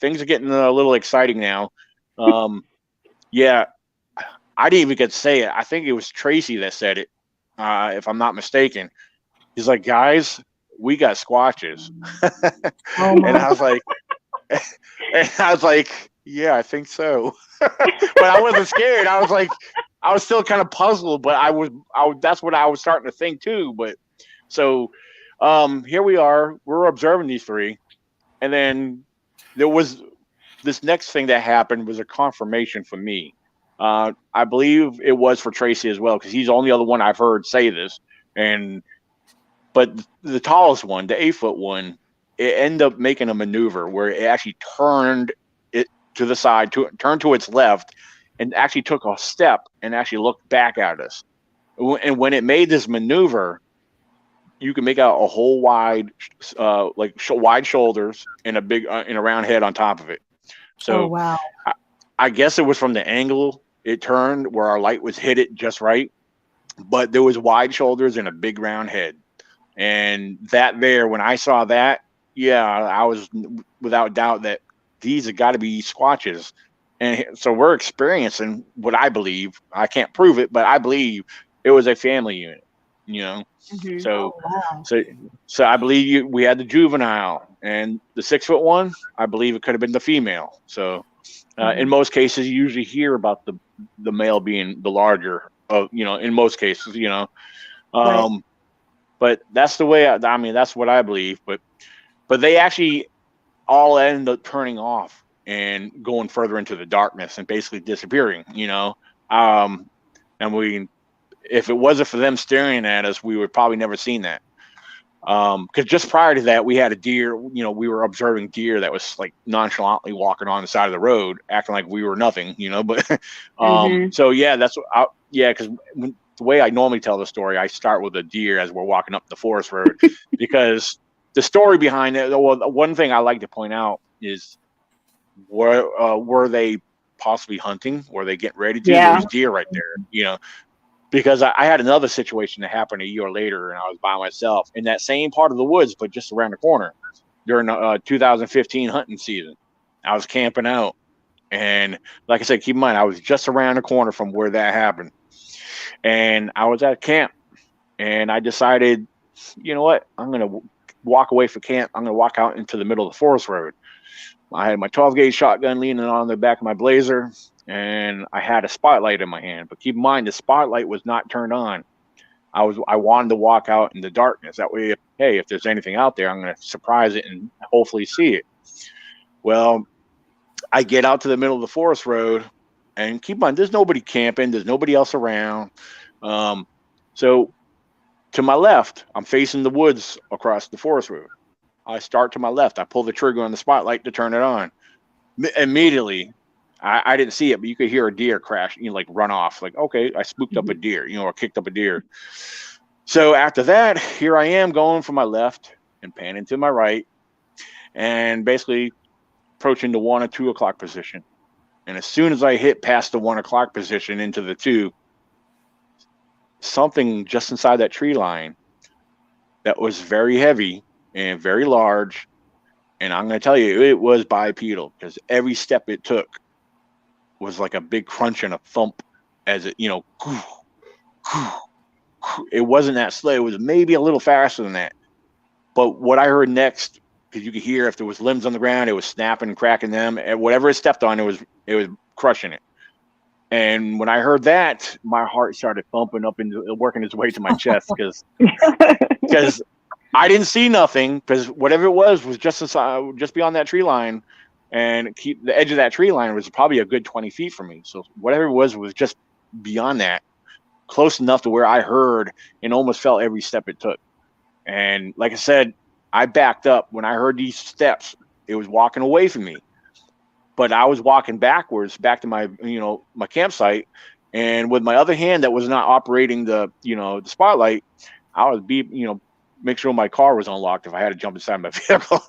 things are getting a little exciting now. I didn't even get to say it. I think it was Tracy that said it, if I'm not mistaken. He's like, guys, we got squatches. And I was like, yeah, I think so. But I wasn't scared. I was still kind of puzzled, but that's what I was starting to think too. But so here we are, we're observing these three. And then there was this next thing that happened was a confirmation for me. I believe it was for Tracy as well, because he's the only other one I've heard say this. But the tallest one, the 8 foot one, it ended up making a maneuver where it actually turned it to the side, turned to its left, and actually took a step and actually looked back at us. And when it made this maneuver, you can make out a whole wide shoulders and a big and a round head on top of it. So I guess it was from the angle it turned where our light was hit it just right, but there was wide shoulders and a big round head. And that there, when I saw that, I was without doubt that these have got to be Squatches. And so we're experiencing what I believe. I can't prove it, but I believe it was a family unit. So, so I believe we had the juvenile, and the 6 foot one, I believe it could have been the female. So, in most cases, you usually hear about the male being the larger of, in most cases, but that's the way. I mean, that's what I believe. But they actually all end up turning off and going further into the darkness and basically disappearing. And if it wasn't for them staring at us, we would probably never seen that. Because just prior to that, we had a deer. We were observing deer that was like nonchalantly walking on the side of the road, acting like we were nothing. But so yeah, that's what. Because the way I normally tell the story, I start with a deer as we're walking up the forest road, because the story behind it. Well, one thing I like to point out is were they possibly hunting? Were they getting ready to? There was deer right there. Because I had another situation that happened a year later, and I was by myself in that same part of the woods, but just around the corner during the 2015 hunting season. I was camping out, and like I said, keep in mind, I was just around the corner from where that happened. And I was at camp, and I decided, you know what? I'm going to walk away from camp. I'm going to walk out into the middle of the forest road. I had my 12-gauge shotgun leaning on the back of my Blazer, and I had a spotlight in my hand. But keep in mind, the spotlight was not turned on. I wanted to walk out in the darkness. That way, if there's anything out there, I'm going to surprise it and hopefully see it. Well, I get out to the middle of the forest road, and keep in mind, there's nobody camping. There's nobody else around. So to my left, I'm facing the woods across the forest road. I start to my left. I pull the trigger on the spotlight to turn it on. Immediately, I didn't see it, but you could hear a deer crash, like run off. Like, okay, I spooked up a deer, or kicked up a deer. So after that, here I am going from my left and panning to my right, and basically approaching the 1 or 2 o'clock position. And as soon as I hit past the 1 o'clock position into the 2, something just inside that tree line that was very heavy and very large, and I'm going to tell you, it was bipedal, because every step it took was like a big crunch and a thump, as it, it wasn't that slow. It was maybe a little faster than that. But what I heard next, because you could hear if there was limbs on the ground, it was snapping and cracking them, and whatever it stepped on, it was crushing it. And when I heard that, my heart started thumping up and working its way to my chest, because I didn't see nothing, because whatever it was just inside, just beyond that tree line, and the edge of that tree line was probably a good 20 feet from me. So whatever it was just beyond that, close enough to where I heard and almost felt every step it took. And like I said, I backed up. When I heard these steps, it was walking away from me, but I was walking backwards back to my, my campsite. And with my other hand that was not operating the spotlight, I was make sure my car was unlocked if I had to jump inside my vehicle,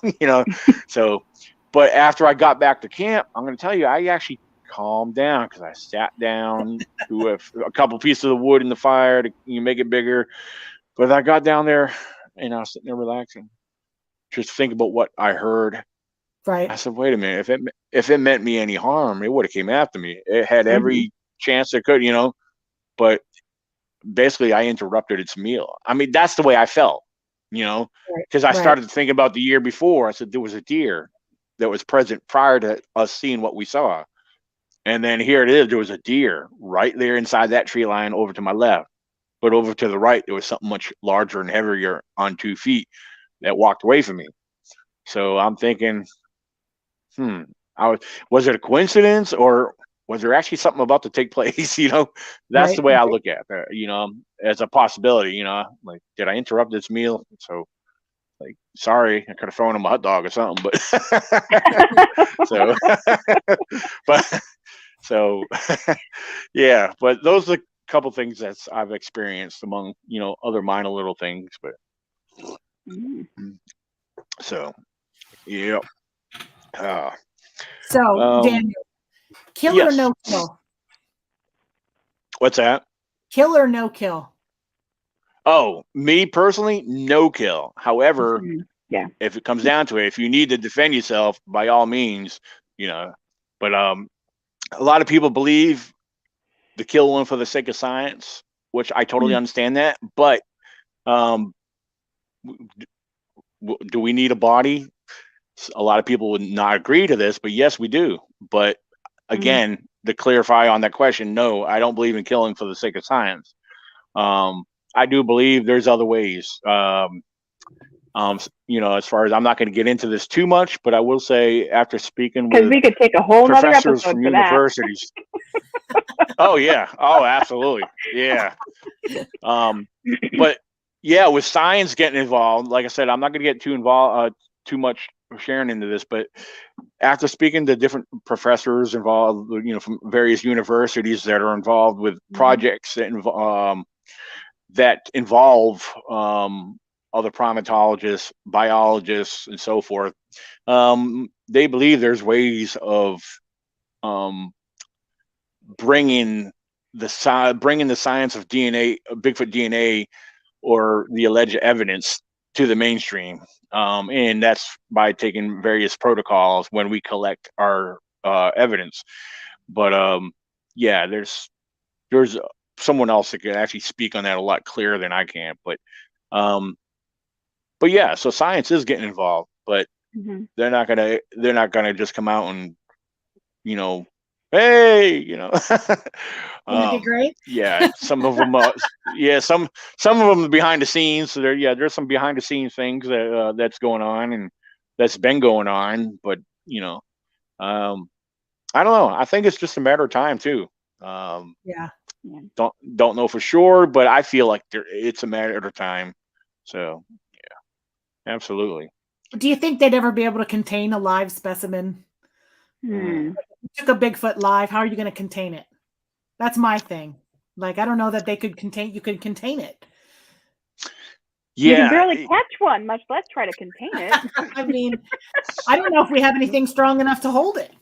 So, but after I got back to camp, I'm going to tell you, I actually calmed down, because I sat down to a couple pieces of the wood in the fire to make it bigger. But I got down there and I was sitting there relaxing, just thinking about what I heard. Right. I said, wait a minute, if it meant me any harm, it would have came after me. It had every chance it could, but basically I interrupted its meal. I mean, that's the way I felt. Because I started to think about the year before. I said there was a deer that was present prior to us seeing what we saw. And then here it is, there was a deer right there inside that tree line over to my left. But over to the right, there was something much larger and heavier on 2 feet that walked away from me. So I'm thinking, was it a coincidence, or was there actually something about to take place? That's the way I look at it, as a possibility, like, did I interrupt this meal? So, like, sorry, I could have thrown him a hot dog or something, but yeah, but those are a couple things that I've experienced among, other minor little things, but so, yeah. So, Daniel, kill or no kill? What's that? Kill or no kill? Oh, me personally, no kill. However, if it comes down to it, if you need to defend yourself, by all means, you know. But a lot of people believe the kill one for the sake of science, which I totally understand that. But do we need a body? A lot of people would not agree to this, but yes, we do. But again, to clarify on that question, no, I don't believe in killing for the sake of science. I do believe there's other ways. You know, as far as, I'm not going to get into this too much, but I will say, after speaking with we could take a whole nother professors episode from for that. universities. Oh yeah. Oh, absolutely. Yeah. But yeah, with science getting involved, like I said, I'm not going to get too much sharing into this, but after speaking to different professors involved, you know, from various universities that are involved with projects that involve other primatologists, biologists, and so forth, they believe there's ways of bringing the science of DNA, Bigfoot DNA, or the alleged evidence to the mainstream, and that's by taking various protocols when we collect our evidence. But yeah, there's someone else that can actually speak on that a lot clearer than I can. But yeah, so science is getting involved, but they're not gonna just come out and, you know, hey, you know. Wouldn't it be great? Yeah, some of them, some of them behind the scenes. So there's some behind the scenes things that that's going on, and that's been going on. But you know, I don't know. I think it's just a matter of time too. Yeah. Don't know for sure, but I feel like it's a matter of time. So yeah, absolutely. Do you think they'd ever be able to contain a live specimen? If you took a Bigfoot live, how are you going to contain it? That's my thing. Like, I don't know that you could contain it. Yeah, you can barely catch one, much less try to contain it. I mean, I don't know if we have anything strong enough to hold it.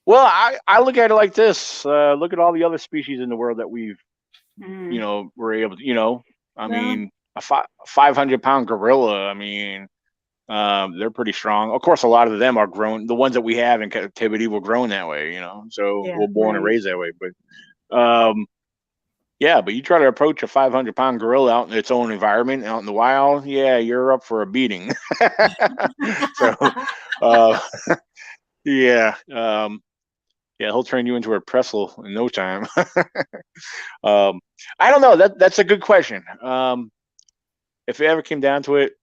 Well, I look at it like this. Look at all the other species in the world that we've, you know, we're able to, you know, I mean, a 500-pound gorilla, I mean, they're pretty strong. Of course, a lot of them are grown. The ones that we have in captivity were grown that way, you know, so we're born and raised that way. But yeah, but you try to approach a 500-pound gorilla out in its own environment, out in the wild, yeah, you're up for a beating. So, yeah, he'll turn you into a Purcell in no time. I don't know. That's a good question. If it ever came down to it,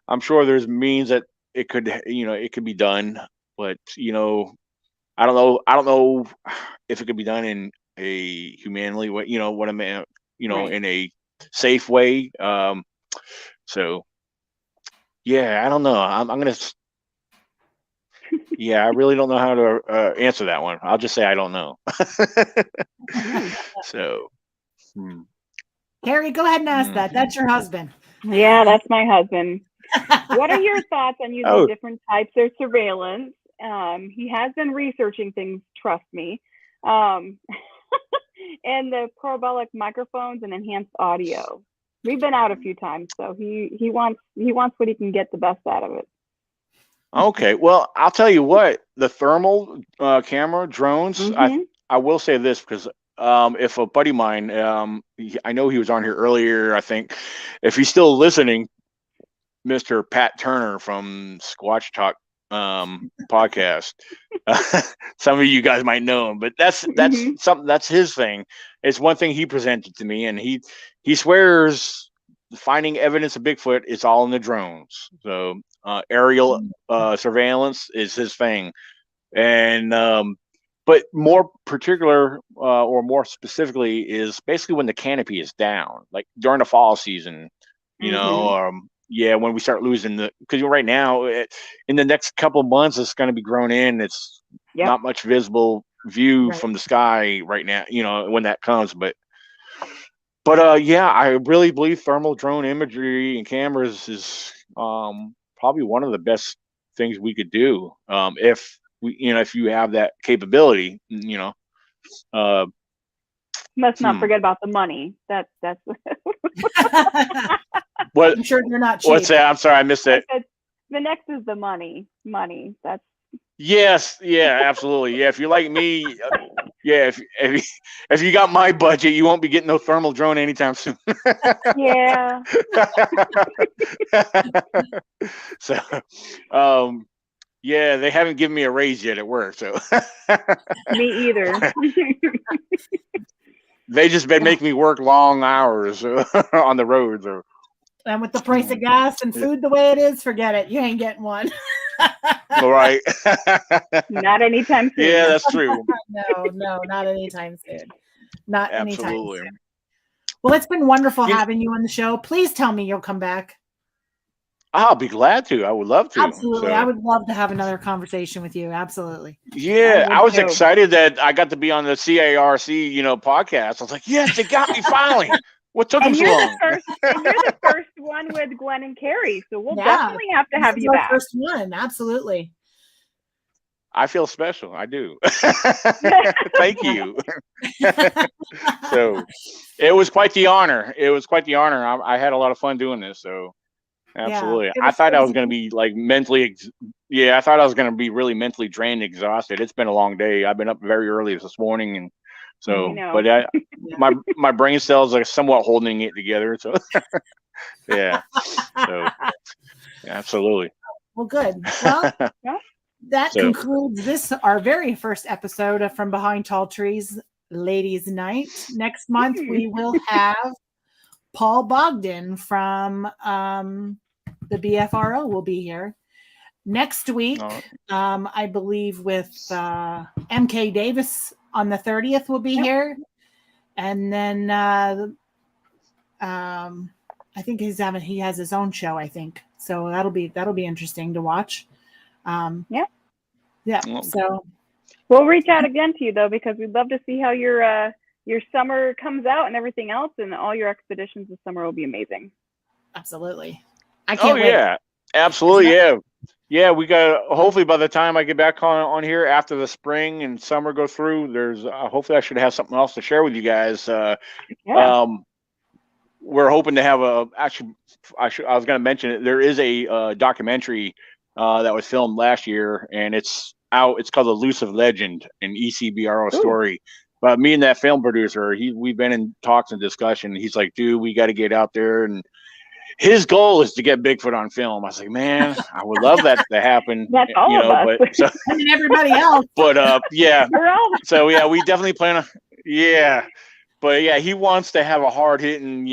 I'm sure there's means that it could be done, but you know, I don't know if it could be done in a humanely way, you know what I mean, you know, in a safe way. So yeah, I don't know. I'm gonna. Yeah, I really don't know how to answer that one. I'll just say I don't know. So, Carey, go ahead and ask that. That's your husband. Yeah, that's my husband. What are your thoughts on using different types of surveillance? He has been researching things, trust me. And the parabolic microphones and enhanced audio. We've been out a few times, so he wants what he can get the best out of it. Okay, well, I'll tell you what, the thermal camera drones, I will say this, because if a buddy of mine, I know he was on here earlier, I think, if he's still listening, Mr. Pat Turner from Squatch Talk podcast. Some of you guys might know him, but that's something, that's his thing. It's one thing he presented to me, and he swears finding evidence of Bigfoot is all in the drones. So aerial surveillance is his thing. And but more particular or more specifically is basically when the canopy is down, like during the fall season, you know, when we start losing because right now in the next couple of months it's going to be grown in. It's not much visible view from the sky right now, you know, when that comes. But yeah, I really believe thermal drone imagery and cameras is probably one of the best things we could do if we, you know, if you have that capability, you know. Must not forget about the money. That's what. I'm sure you're not cheap. What's that? I'm sorry, I missed it. The next is the money. That's Yes, yeah, absolutely. Yeah, if you're like me, yeah, if you got my budget, you won't be getting no thermal drone anytime soon. Yeah. So, yeah, they haven't given me a raise yet at work, so Me either. they just been making me work long hours on the road. So. And with the price of gas and food the way it is, forget it. You ain't getting one. All right. Not anytime soon. Yeah, that's true. No, not anytime soon. Not anytime Absolutely. soon. Well, it's been wonderful having you on the show. Please tell me you'll come back. I'll be glad to. I would love to. Absolutely. So. I would love to have another conversation with you. Absolutely. Yeah, I was excited that I got to be on the CARC, podcast. I was like, yes, they got me finally. What took them so long? You're the first one with Gwen and Carey, so we'll definitely have to have you back. First one, absolutely. I feel special. I do. Thank you. So it was quite the honor. I had a lot of fun doing this. So absolutely. I thought I was going to be like mentally. I thought I was going to be really mentally drained, exhausted. It's been a long day. I've been up very early this morning, and so, but my brain cells are somewhat holding it together. So yeah. So absolutely. Well, good. Well, that concludes our very first episode of From Behind Tall Trees Ladies Night. Next month, we will have Paul Bogdan from the BFRO will be here. Next week, I believe with MK Davis on the 30th will be here. And then I think he has his own show, I think. So that'll be interesting to watch. So we'll reach out again to you though, because we'd love to see how your summer comes out and everything else, and all your expeditions this summer will be amazing. Absolutely. I can't wait. Yeah, absolutely. Yeah. We got, hopefully by the time I get back on here after the spring and summer go through, there's hopefully I should have something else to share with you guys. We're hoping to have I was going to mention it. There is a documentary that was filmed last year, and it's out. It's called Elusive Legend, an ECBRO story. But me and that film producer, we've been in talks and discussion. He's like, dude, we got to get out there. And his goal is to get Bigfoot on film. I was like, man, I would love that to happen. That's all of us. But, so, I mean, everybody else. But yeah. So yeah, we definitely plan on. Yeah. But yeah, he wants to have a hard-hitting,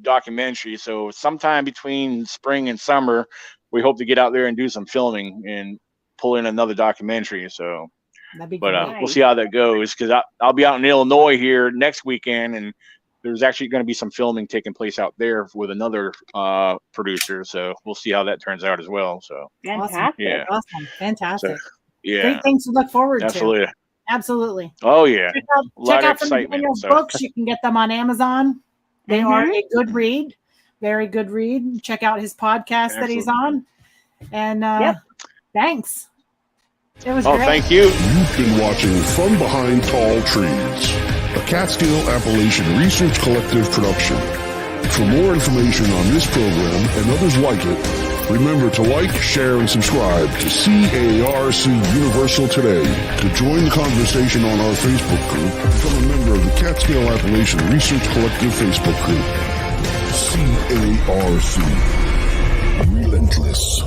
documentary. So sometime between spring and summer, we hope to get out there and do some filming and pull in another documentary. So, that'd be we'll see how that goes, because I'll be out in Illinois here next weekend, and there's actually going to be some filming taking place out there with another producer. So we'll see how that turns out as well. So fantastic. Yeah. Awesome. Fantastic. So, yeah. Great things to look forward to. Absolutely. Oh yeah. Check out some of Daniel's books. You can get them on Amazon. They are a good read. Very good read. Check out his podcast that he's on. And thanks. It was great. Thank you. You've been watching From Behind Tall Trees, a Catskill Appalachian Research Collective production. For more information on this program and others like it, remember to like, share, and subscribe to CARC Universal Today. To join the conversation on our Facebook group, become a member of the Catskill Appalachian Research Collective Facebook group. CARC. Relentless.